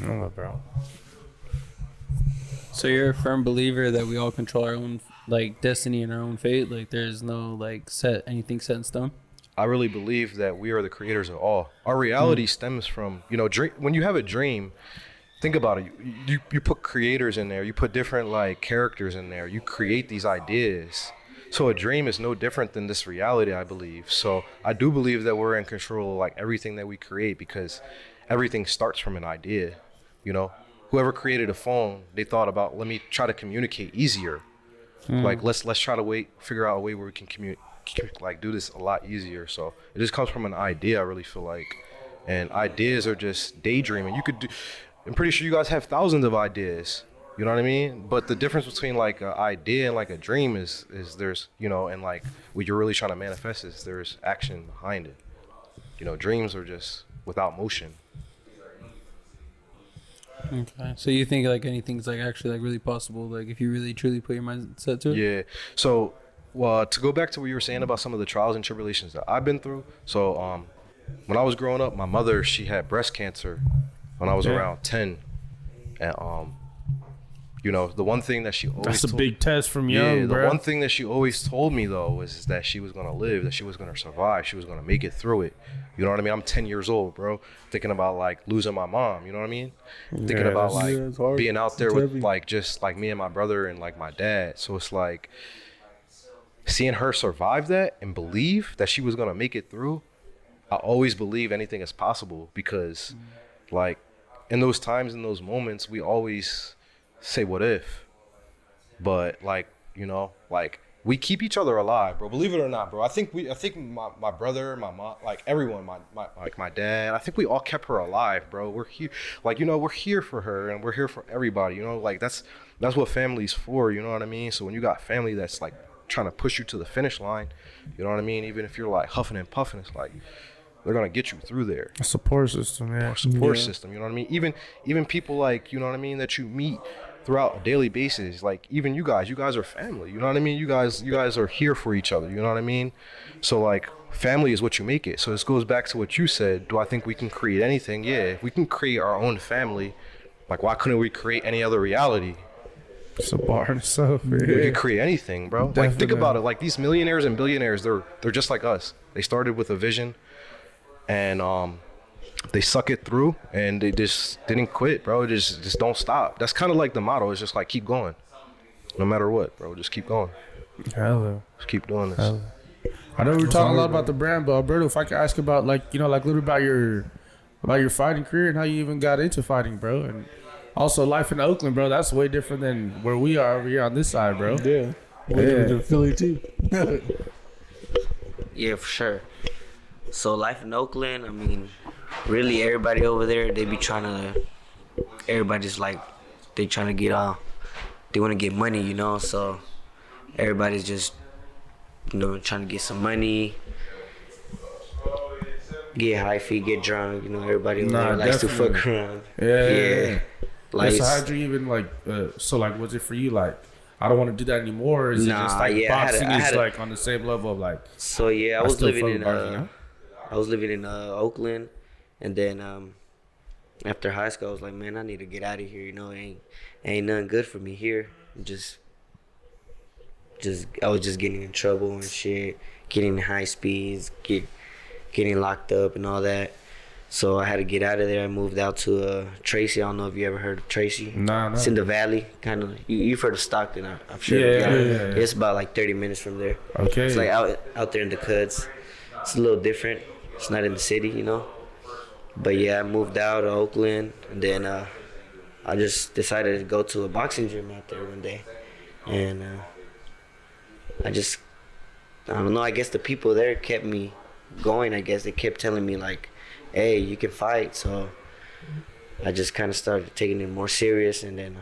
Oh, bro. So you're a firm believer that we all control our own like destiny and our own fate? Like there's no like anything set in stone? I really believe that we are the creators of all. Our reality stems from, you know, when you have a dream, think about it. You put creators in there. You put different like characters in there. You create these ideas. So a dream is no different than this reality, I believe. So I do believe that we're in control of like everything that we create because everything starts from an idea. You know, whoever created a phone, they thought about, let me try to communicate easier. Like let's try to figure out a way where we can like do this a lot easier. So it just comes from an idea, I really feel like. And ideas are just daydreaming. I'm pretty sure you guys have thousands of ideas. You know what I mean? But the difference between like an idea and like a dream is there's, you know, and like what you're really trying to manifest is there's action behind it. You know, dreams are just without motion. Okay. So you think like anything's like actually like really possible, like if you really truly put your mindset to it? Yeah. So, well, to go back to what you were saying about some of the trials and tribulations that I've been through. So, when I was growing up, my mother, she had breast cancer when I was around 10. And, you know, the one thing that she always That's a big test from young, the bro. one thing that she always told me, though, was that she was going to live, that she was going to survive, she was going to make it through it. You know what I mean? I'm 10 years old, bro, thinking about, like, losing my mom, you know what I mean? Thinking about, like, it's hard. being out there It's with, heavy. like, just, like, me and my brother and, like, my dad. So it's, like, seeing her survive that and believe that she was going to make it through, I always believe anything is possible because, like, in those times, in those moments, we always say, what if? But like, you know, like we keep each other alive, bro. Believe it or not, bro. I think my brother, my mom, like everyone, my dad, I think we all kept her alive, bro. We're here, like, you know, we're here for her and we're here for everybody, you know, like that's what family's for, you know what I mean? So when you got family that's like trying to push you to the finish line, you know what I mean? Even if you're like huffing and puffing, it's like they're gonna get you through there. A support system, yeah. Support system, you know what I mean? Even people like, you know what I mean, that you meet throughout a daily basis, like even you guys are family, you know what I mean? You guys are here for each other, you know what I mean? So like family is what you make it. So this goes back to what you said. Do I think we can create anything? Yeah, if we can create our own family, like why couldn't we create any other reality? It's a bar in itself. We could create anything, bro. Definitely. Like think about it, like these millionaires and billionaires, they're just like us. They started with a vision and they suck it through and they just didn't quit, bro. Just don't stop. That's kind of like the motto. It's just like keep going, no matter what, bro. Just keep going. Hello. Just keep doing this. Hello. I know we were talking a lot about the brand, but Alberto, if I could ask about like, you know, like a little about your fighting career and how you even got into fighting, bro, and also life in Oakland, bro. That's way different than where we are over here on this side, bro. Yeah. In Philly too. Yeah, for sure. So life in Oakland, I mean, really everybody over there, they be trying to, everybody's like, they trying to get they want to get money, you know, so everybody's just, you know, trying to get some money, get high feet, get drunk, you know, everybody over there likes to fuck around. Yeah. Like, so how'd you even like, so like, was it for you like, I don't want to do that anymore, or is it just like boxing is like on the same level of like, so yeah, I was still living in, fuck boxing, huh? I was living in Oakland, and then after high school, I was like, man, I need to get out of here. You know, ain't nothing good for me here. Just I was just getting in trouble and shit, getting high speeds, getting locked up and all that. So I had to get out of there. I moved out to Tracy. I don't know if you ever heard of Tracy. Nah. It's in the valley, kind of. You've heard of Stockton, I'm sure. Yeah. It's about like 30 minutes from there. Okay. It's like out there in the Cuds. It's a little different. It's not in the city, you know. But yeah, I moved out of Oakland, and then I just decided to go to a boxing gym out there one day, and I don't know. I guess the people there kept me going. I guess they kept telling me like, "Hey, you can fight." So I just kind of started taking it more serious, and then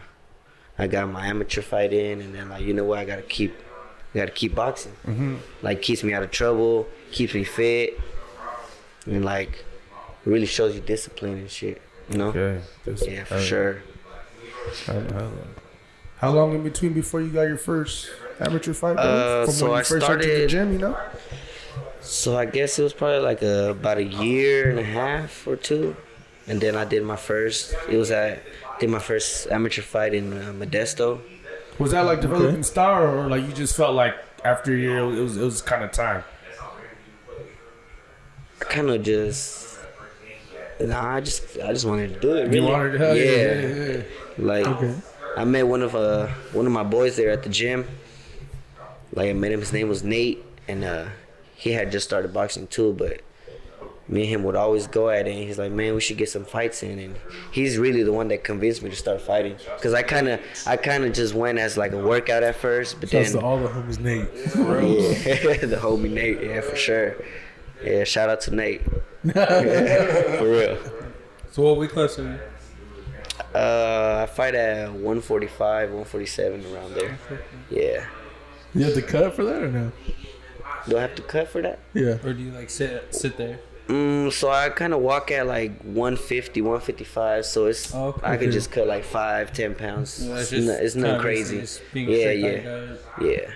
I got my amateur fight in, and then like, you know what, I gotta keep boxing. Mm-hmm. Like keeps me out of trouble, keeps me fit, and like really shows you discipline and shit. You know? Okay. Yeah, for sure. How long in between before you got your first amateur fight? Bro? From So when you I first went to the started- gym, you know? So I guess it was probably like about a year and a half or two, and then I did my first. Did my first amateur fight in Modesto. Was that like developing star, or like you just felt like after a year it was kind of time? I kind of just, I just wanted to do it. Really. You wanted to, yeah. Like I met one of my boys there at the gym. Like I met him. His name was Nate, and he had just started boxing too. But me and him would always go at it. And he's like, man, we should get some fights in. And he's really the one that convinced me to start fighting. Cause I kind of just went as like a workout at first, but Shouts then to all the homies, Nate. yeah, the homie Nate, yeah, for sure. Yeah, shout out to Nate. For real. So what weight class are you? I fight at 145, 147 around there. Yeah. You have to cut for that or no? Do I have to cut for that? Yeah. Or do you like sit there? So I kind of walk at like 150, 155. So it's I can just cut like 5-10 pounds. Yeah, It's not crazy. Yeah.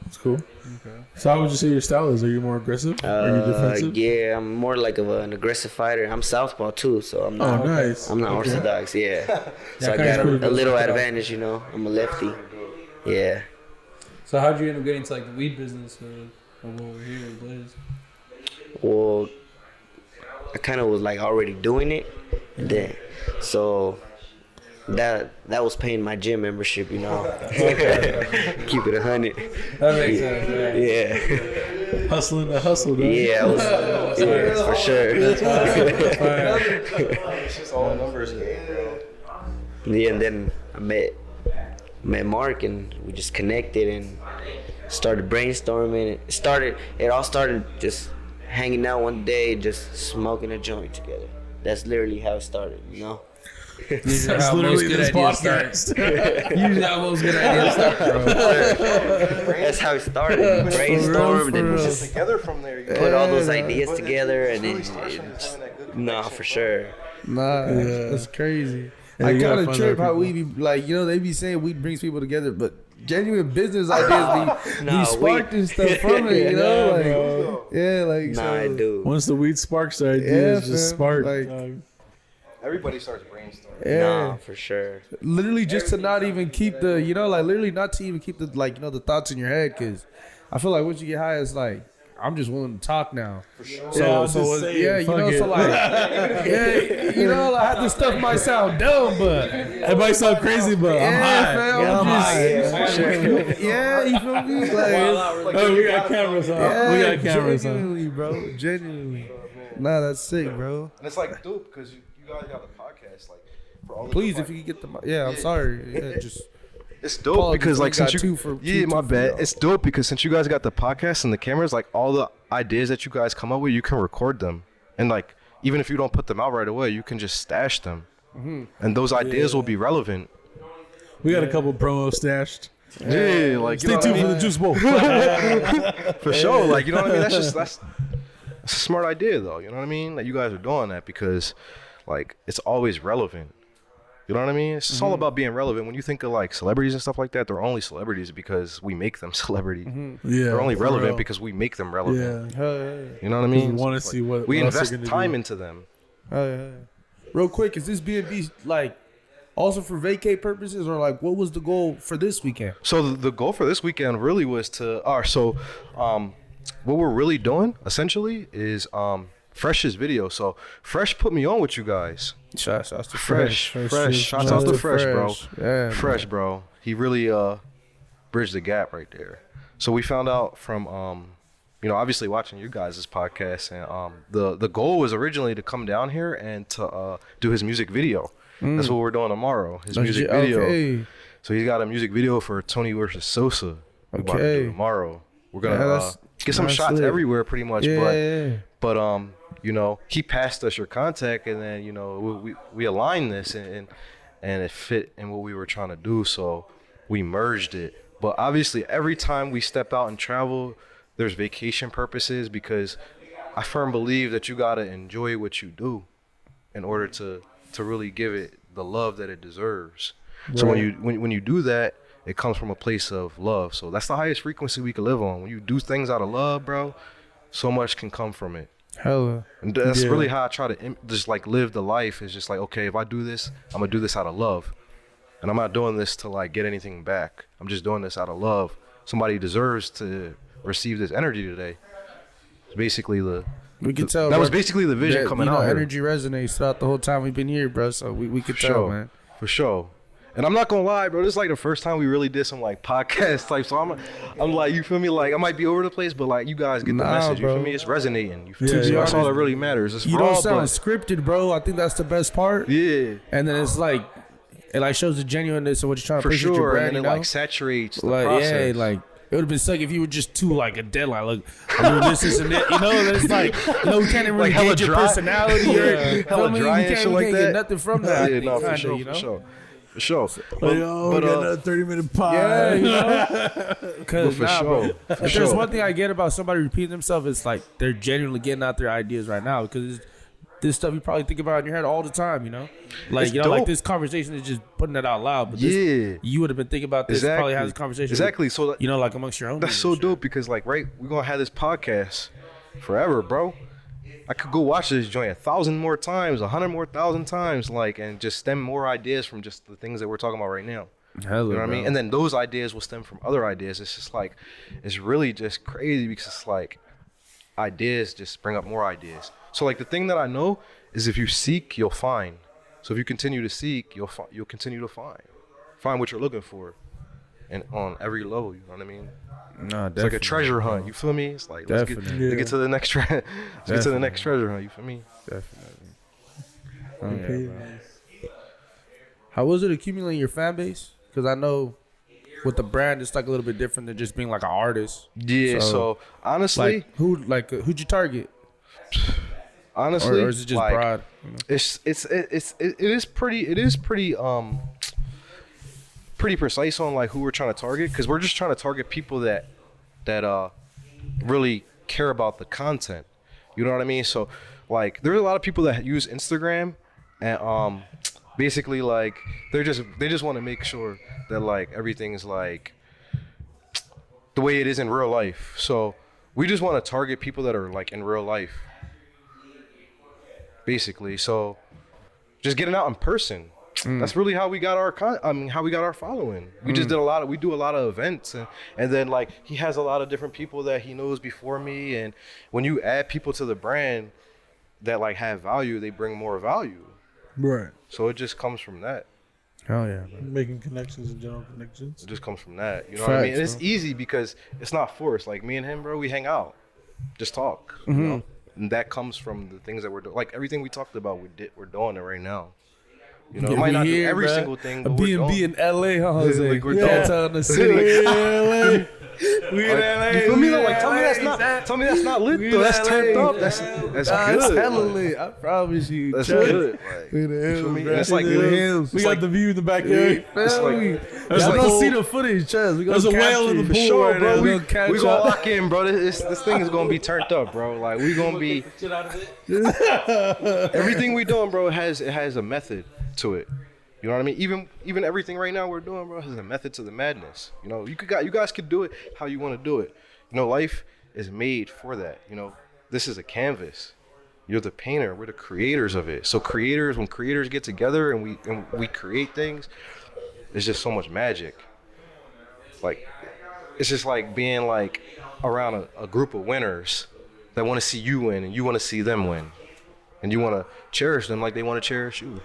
That's cool. Okay. So how would you say your style is? Are you more aggressive? Are you defensive? Yeah, I'm more like of an aggressive fighter. I'm southpaw too, so I'm not. Oh, nice. I'm not orthodox. Yeah. So I kinda got cool. a little advantage, you know. I'm a lefty. Yeah. So how'd you end up getting into like the weed business of over here, Blaze? Well, I kind of was like already doing it, and then so that was paying my gym membership, you know. Keep it 100. That makes sense. Yeah. Hustling the hustle, though. Yeah, for sure. It's just all numbers game, bro. Yeah, and then I met Mark, and we just connected and started brainstorming. It all started just hanging out one day, just smoking a joint together. That's literally how it started, you know. Usually That's how most literally good this ideas start. podcast. Usually how most good ideas start, bro. That's how it started. We brainstormed and It's just just together from there. You put know? all those ideas But together, and it's then really special just having that good nah, connection, for bro. sure. Nah, Yeah. that's crazy. Yeah, I you gotta kind of find trip other how people. we be like, you know, they be saying weed brings people together, but genuine business ideas be Nah, sparked weed- and stuff from it, you know? Nah, Like, bro. yeah, like, Nah, so, I do. Once the weed sparks, the Yeah, ideas just fam. spark. Like- Everybody starts brainstorming. yeah. Nah, for sure. Literally just to not even keep the, you know, like literally not to even keep the, like, you know, the thoughts in your head, because I feel like once you get high, it's like, I'm just willing to talk now. For sure. Yeah, I was So, just so saying, yeah, you fuck know, it. so like, yeah, you know, like this stuff might sound dumb, but It might sound crazy, but I'm high. fam, Yeah, I'm just- high. Yeah, for sure. yeah, you feel me? Like, Oh, we got cameras on. yeah, We got cameras on. genuinely, bro, genuinely. Nah, that's sick, bro. And it's like dope because you guys got the podcast, like for all the Please, like, if you could get the, yeah, I'm sorry, yeah, just. it's dope Apologies, because we like got since two you for- yeah, two my for bad. y'all. It's dope because since you guys got the podcast and the cameras, like all the ideas that you guys come up with, you can record them, and like even if you don't put them out right away, you can just stash them, and those ideas will be relevant. We got a couple promos stashed. Yeah, like you Stay know what I tuned for mean? the Juice Bowl. For sure. Like, you know what I mean? That's a smart idea, though. You know what I mean? That you guys are doing that because, like, it's always relevant. You know what I mean? It's just all about being relevant. When you think of, like, celebrities and stuff like that, they're only celebrities because we make them celebrity. Yeah, They're only for relevant real. because we make them relevant. Yeah, You know what I mean? we want to Like, see what we else they're invest gonna time do. into them. Real quick, is this B&B like also for vacay purposes, or like what was the goal for this weekend? So the goal for this weekend really was to what we're really doing essentially is Fresh's video. So Fresh put me on with you guys. Shouts to Fresh. Shouts Shouts out to to Fresh, bro. Yeah, Fresh, bro. He really bridged the gap right there. So we found out from obviously watching you guys' podcast, and the goal was originally to come down here and to do his music video. That's what we're doing tomorrow. His music video. Okay. So he's got a music video for Tony versus Sosa. We're about to do Okay. tomorrow. We're Yeah, gonna that's- get some that's shots lit. everywhere, pretty much. Yeah. But he passed us your contact, and then we aligned this, and it fit in what we were trying to do. So we merged it. But obviously, every time we step out and travel, there's vacation purposes, because I firmly believe that you gotta enjoy what you do in order to really give it the love that it deserves. So when you do that, it comes from a place of love. So that's the highest frequency we can live on. When you do things out of love, bro, so much can come from it. Hella. And that's Yeah. really how I try to just like live the life. Is just like, okay, if I do this, I'm gonna do this out of love, and I'm not doing this to like get anything back. I'm just doing this out of love. Somebody deserves to receive this energy today. It's basically We could tell that was bro, basically the vision that, coming you know, out here. energy resonates throughout the whole time we've been here, bro. So we could For tell, sure. man. For sure. And I'm not gonna lie, bro. This is like the first time we really did some like podcast type. So I'm like, you feel me? Like I might be over the place, but like you guys get the Nah, message. You bro. feel me? It's resonating. You feel Yeah, me? So yeah. that's all that really matters. It's You raw, don't sound but- scripted, bro. I think that's the best part. yeah, And then it's like, it like shows the genuineness of what you're trying to for push with your sure. brand, And you then it know? like saturates the Like, process. yeah, like It would have been suck if you were just too like a deadline. Look, I'm doing this and that. You know, it's like we can't even really Like hella gauge your dry. personality or Hella dry and shit like get that. nothing from that. Yeah, no, for kinda, sure, you know? for sure. For sure. Like, oh, we got another 30-minute pod. Yeah, you know. Because For sure. if there's one thing I get about somebody repeating themselves, it's like they're genuinely getting out their ideas right now. Because this stuff you probably think about in your head all the time, you know? Like, It's you know, like dope. this conversation is just putting it out loud. But this, Yeah. you would have been thinking about this, probably had this conversation. Exactly. So with, you know, like amongst your own. that's niggas so and shit. dope because like right, we're gonna have this podcast forever, bro. I could go watch this joint 1,000 more times, 100 more thousand times, like, and just stem more ideas from just the things that we're talking about right now. Hella, You know what I bro. mean? And then those ideas will stem from other ideas. It's just like, it's really just crazy because it's like ideas just bring up more ideas. So like the thing that I know is if you seek, you'll find. So if you continue to seek, you'll continue to find what you're looking for, and on every level. You know what I mean? No, It's like a treasure hunt. You feel me? It's like let's get to the next let's get to the next treasure hunt. You feel me? Definitely. Okay. How was it accumulating your fan base? Because I know with the brand, it's like a little bit different than just being like an artist. Yeah. So honestly, Like who'd you target? honestly, Or is it just like, broad? You know? it is pretty pretty precise on like who we're trying to target, because we're just trying to target people that really care about the content. You know what I mean? So like there's a lot of people that use Instagram and basically like they just want to make sure that like everything's like the way it is in real life. So we just want to target people that are like in real life, basically. So just getting out in person. That's really how we got our how we got our following. We just did we do a lot of events, and then like he has a lot of different people that he knows before me, and when you add people to the brand that like have value, they bring more value. Right. So it just comes from that. Hell yeah, bro. Making connections and general connections. It just comes from that. You know what I mean? Facts, And it's bro. easy because it's not forced. Like me and him, bro, we hang out, just talk. You know? And that comes from the things that we're doing. Like everything we talked about, we're doing it right now. You know, it might not do every single thing, A but we're B&B doing. in LA, huh, Jose? Like, we're Downtown the city. We in LA. You feel me though? Like LA, tell me that's not lit We though. in That's LA, turned up. yeah. That's Nah, it's good. hella lit. I promise you. That's Trust. good. Like, We in the you feel hills, me? bro. It's like We in the hills. We It's got like- the view in the backyard. It's like- Y'all like- don't see the footage, trust. We There's a whale in the for pool sure, right bro. now. We We'll catch gonna up. lock in, bro. This thing is gonna be turned up, bro. Like we gonna be everything we doing, bro. It has a method to it. You know what I mean? Even everything right now we're doing, bro, has a method to the madness. You know, you guys could do it how you want to do it. You know, life is made for that. You know, this is a canvas. You're the painter. We're the creators of it. So when creators get together and we create things, it's just so much magic. Like, it's just like being like around a group of winners that want to see you win and you want to see them win, and you want to cherish them like they want to cherish you.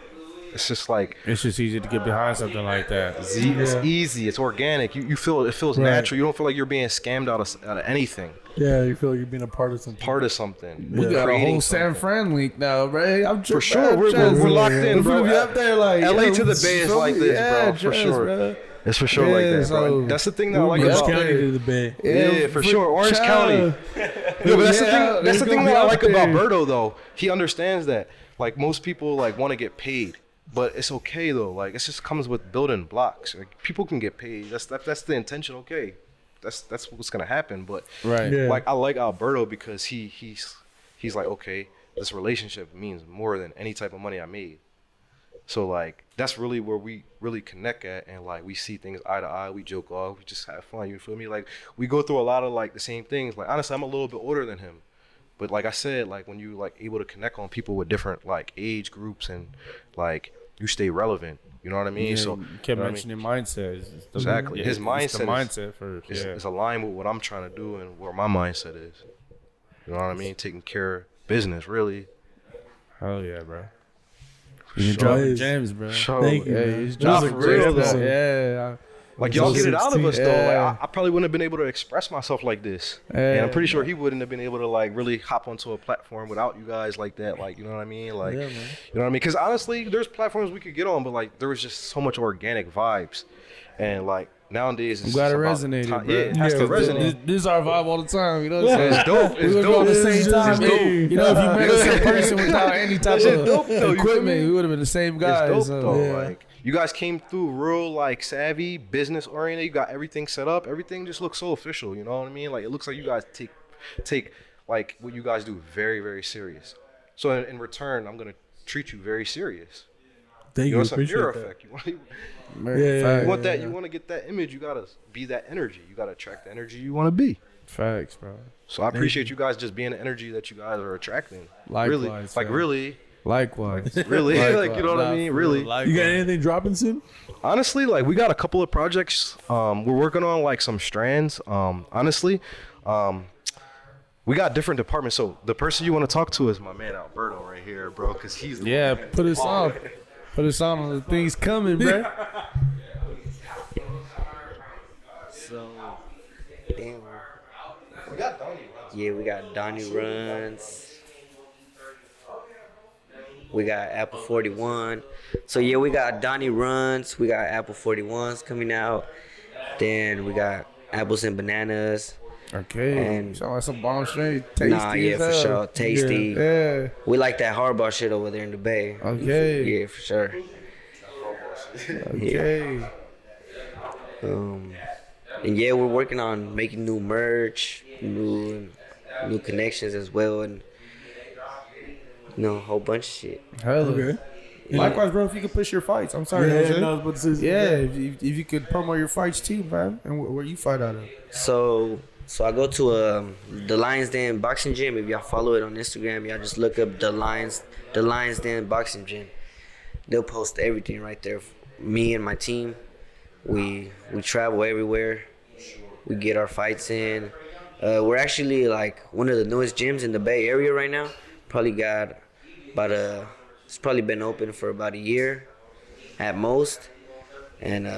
It's just like It's just easy to get behind something like that. it's easy. It's organic. You feel it feels Right. natural. You don't feel like you're being scammed out of anything. Yeah, you feel like you're being a part of something. Part of something. We got a Creating whole San something. Fran link now, right? I'm For sure, we're locked in, bro. Be up there, like LA to the Bay is like this, bro. For trust, sure. bro. It's for sure like Yeah, that, bro. so- And that's the thing that I like Yeah. Orange about. County to the Bay. Yeah, for sure. Orange County. Yeah, but that's the thing. That's the thing that I like about Berto, though. He understands that. Like most people, like want to get paid, but it's okay though. Like it just comes with building blocks. Like people can get paid. That's the intention. Okay, that's what's gonna happen. But Right. Yeah. like I like Alberto because he's like, okay, this relationship means more than any type of money I made. So like that's really where we really connect at, and like we see things eye to eye. We joke off. We just have fun. You feel me? Like we go through a lot of like the same things. Like honestly, I'm a little bit older than him, but like I said, like when you like able to connect on people with different like age groups and like you stay relevant. You know what I mean? Yeah, So you kept you know what I mean? mentioning mindset. It's the- Exactly. His it's mindset the is- mindset first. It's aligned with what I'm trying to do and where my mindset is. You know what I mean? Taking care of business, really. Hell yeah, bro. For You're sure. dropping gems, bro. Thank you. Yeah, man. he's That was dropping a great gems. episode. Yeah. Like y'all get it out of us though. Yeah. Like I probably wouldn't have been able to express myself like this, Yeah. and I'm pretty sure he wouldn't have been able to like really hop onto a platform without you guys like that. Like you know what I mean? Like Yeah, man. you know what I mean? Because honestly, there's platforms we could get on, but like there was just so much organic vibes, and like nowadays I'm it's glad it just about resonated, time. bro. Yeah, it has to resonate. This is our vibe all the time. You know what I'm saying? It's dope. It's We would go dope. at the It's same just time. dope. You know, if you met us in person without any type That shit of dope, though, you feel equipment, me? we would have been the same guys. It's dope so, though. yeah. Like you guys came through real like savvy, business oriented. You got everything set up. Everything just looks so official. You know what I mean? Like it looks like you guys take like what you guys do very, very serious. So in return, I'm gonna treat you very serious. Thank You you. know, some mirror Appreciate that. effect. You want, Yeah. you want that. You want to get that image. You gotta be that energy. You gotta attract the energy you want to be. Facts, bro. So I appreciate you guys just being the energy that you guys are attracting. Likewise, really, like fam. really, Likewise. really, Likewise. like you know what I Nah, mean. for Really, real, You got likewise. anything dropping soon? honestly, like we got a couple of projects. We're working on like some strands. Honestly, we got different departments. So the person you want to talk to is my man Alberto right here, bro, because he's the Yeah, put us on. Put us on the things coming, bro. So, damn. Yeah, we got Donnie Runs. We got Apple 41. So yeah, we got Donnie Runs. We got Apple 41s coming out. Then we got Apples and Bananas. Okay. And- Sound like some bomb straight. Tasty. Nah, yeah, as for hell. sure. Tasty. Yeah. We like that hardball shit over there in the Bay. Okay. Yeah, for sure. Okay. And yeah, we're working on making new merch, new connections as well, and you know, a whole bunch of shit. Hell. Okay. Likewise, bro. If you could push your fights, I'm sorry. Yeah, Jose. no, I was about to say- Yeah, if you could promo your fights too, man, and where you fight out of. So I go to the Lions Den Boxing Gym. If y'all follow it on Instagram, y'all just look up the Lions Den Boxing Gym. They'll post everything right there. Me and my team, we travel everywhere. We get our fights in. We're actually like one of the newest gyms in the Bay Area right now. Probably got it's probably been open for about a year at most, and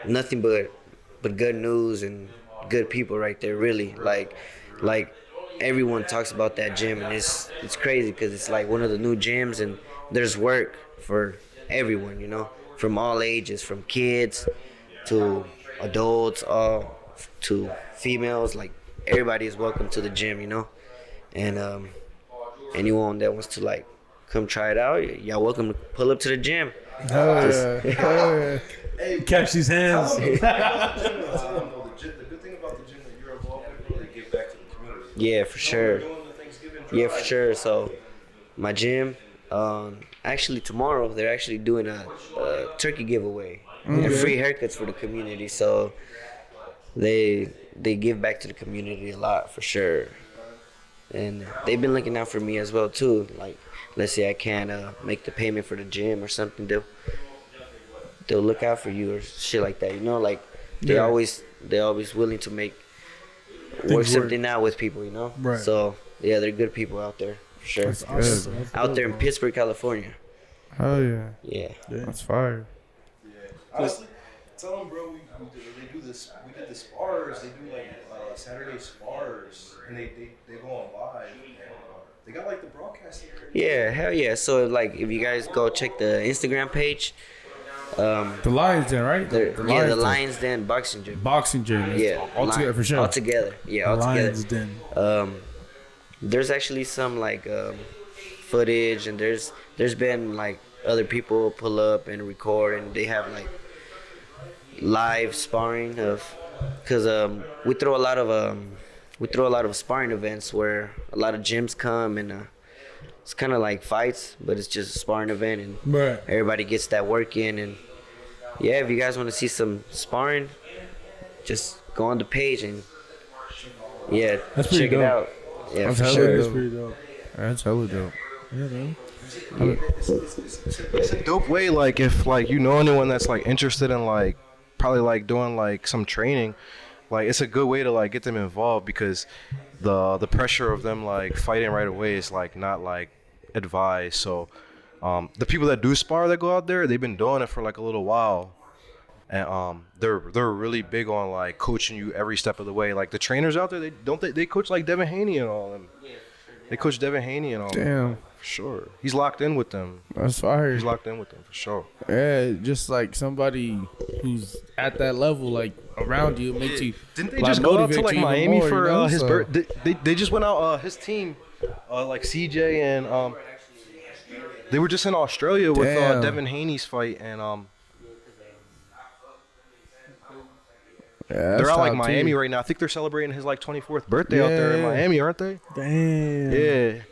nothing but good news and good people right there. Really, like everyone talks about that gym, and it's crazy because it's like one of the new gyms, and there's work for everyone, you know, from all ages, from kids to adults, all to females. Like everybody is welcome to the gym, you know, and anyone that wants to like come try it out, y'all welcome to pull up to the gym. Hell yeah. Hell yeah. Catch these hands. The good thing about the gym that you're involved with, they give back to the community. Yeah, for sure. Doing the Thanksgiving Yeah, drive. for sure. So, my gym, actually tomorrow they're actually doing a turkey giveaway and free haircuts for the community. So, they give back to the community a lot for sure, and they've been looking out for me as well too. Like, let's say I can't make the payment for the gym or something, they'll look out for you or shit like that. You know, like they're always willing to work something out with people. You know, Right. So yeah, they're good people out there for sure. That's good. Out there in Pittsburgh, California. Hell yeah. Yeah. That's fire. Honestly, tell them, bro, they do this. We did the spars. They do like Saturday spars, and they go on live. They got like the broadcasting. Yeah, hell yeah. So like, if you guys go check the Instagram page, The Lions Den, right? the Lions Den. Lions Den Boxing Gym. Boxing gym. Yeah, All together for sure. All together, yeah, all Lions together. Den. There's actually some like footage, and there's been like other people pull up and record, and they have like live sparring because we throw a lot of sparring events where a lot of gyms come, and it's kind of like fights, but it's just a sparring event, and Right. everybody gets that work in. And yeah, if you guys want to see some sparring, just go on the page and yeah, That's pretty check it dope. out. Yeah, That's for hella sure. That's dope. pretty dope. That's hella dope. Yeah, man. It's a dope way. Like if like you know anyone that's like interested in like probably like doing like some training, like it's a good way to like get them involved because the pressure of them like fighting right away is like not like advised. So the people that do spar that go out there, they've been doing it for like a little while, and they're really big on like coaching you every step of the way. Like the trainers out there, they coach like Devin Haney and all them. They coach Devin Haney and all. Damn. For sure. He's locked in with them. That's fire. He's locked in with them for sure. Yeah, just like somebody who's at that level, like around you, makes you. Didn't they like, just go out to motivate like you even Miami more, for you know? his So- birthday? They just went out. His team, like CJ and they were just in Australia with Damn. Devin Haney's fight, and Yeah, they're out like top Miami tier. right now. I think they're celebrating his like 24th birthday out there in Yeah. Miami, aren't they? Damn. Yeah.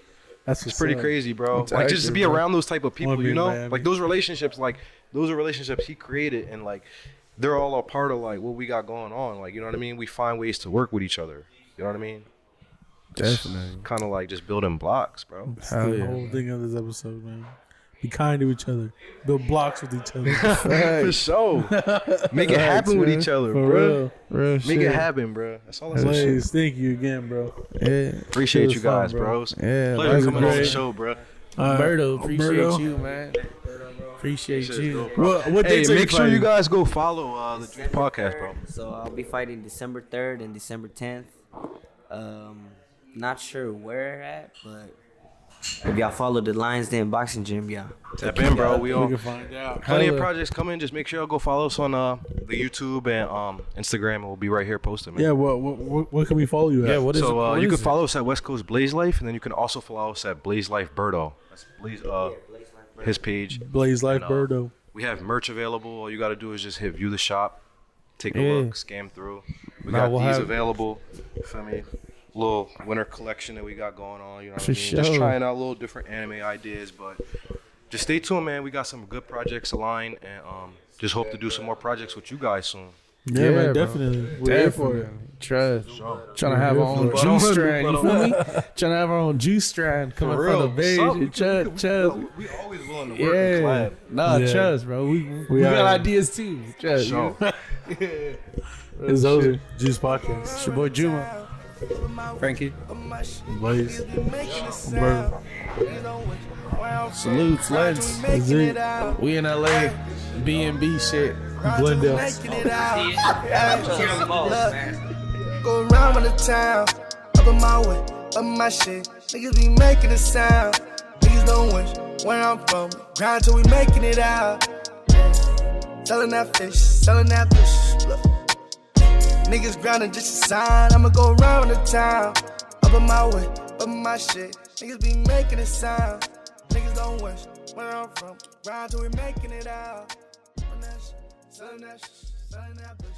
That's It's pretty crazy, bro. It's Like just to accurate, be bro. around those type of people, Wanna be you in know, Miami. like those are relationships he created, and like they're all a part of like what we got going on. Like, you know what I mean? We find ways to work with each other. You know what I mean? Definitely. Kind of like just building blocks, bro. That's Hell the yeah. whole thing of this episode, man. Be kind to each other. Build blocks with each other. For sure. Make it happen with each other, For bro. real. Real Make shit. it happen, bro. That's all I say. Blaze, thank you again, bro. Yeah. Appreciate was you fun, guys, bro. bros. Yeah. Pleasure like- coming on the great. show, bro. Alberto, appreciate Alberto. you, man. Appreciate you. What Hey, dates are make sure you fighting? guys go follow the Juice Podcast, bro. So I'll be fighting December 3rd and December 10th. Not sure where at, but if y'all follow the Lions Den Boxing Gym, yeah. Tap in, bro. We We all can find out. plenty of Hella. projects coming. Just make sure y'all go follow us on the YouTube and Instagram, and we'll be right here posting, man. Yeah, what can we follow you at? Yeah, what is it? So What you is can it? follow us at West Coast Blaze Life, and then you can also follow us at Blaze Life Berto. That's Blaze, his page. Blaze Life And, Birdo. We have merch available. All you got to do is just hit view the shop, take a Yeah. look, scan through. We Nah, got we'll these have- available. You feel me? Little winter collection that we got going on. You know what For I mean? Just sure. trying out little different anime ideas, but just stay tuned, man. We got some good projects aligned, and just hope to do some more projects with you guys soon. Yeah, Yeah, man, bro. definitely. We're here for it. Trust. Trying to have our own But juice I'm- strand. You feel me? Trying to have our own juice strand coming from the page. And trust. We always willing to work and Yeah. collab. Nah, Yeah. trust, bro. We got are. ideas too. Trust. Sure. It's those Juice Podcast. It's your boy Juma. Frankie. Blaze. Alberto. Salutes, Lens. That's it. We in LA. B&B shit. Glendale. Go around with the town, up in my way, up my shit. Niggas be making a sound. Niggas don't wish where I'm from. Grind till we making it out. Selling that fish. Look. Niggas grinding just a sign. I'ma go around with the town, up in my way, up my shit. Niggas be making a sound. Niggas don't wish where I'm from. Grind till we making it out. Selling that bush.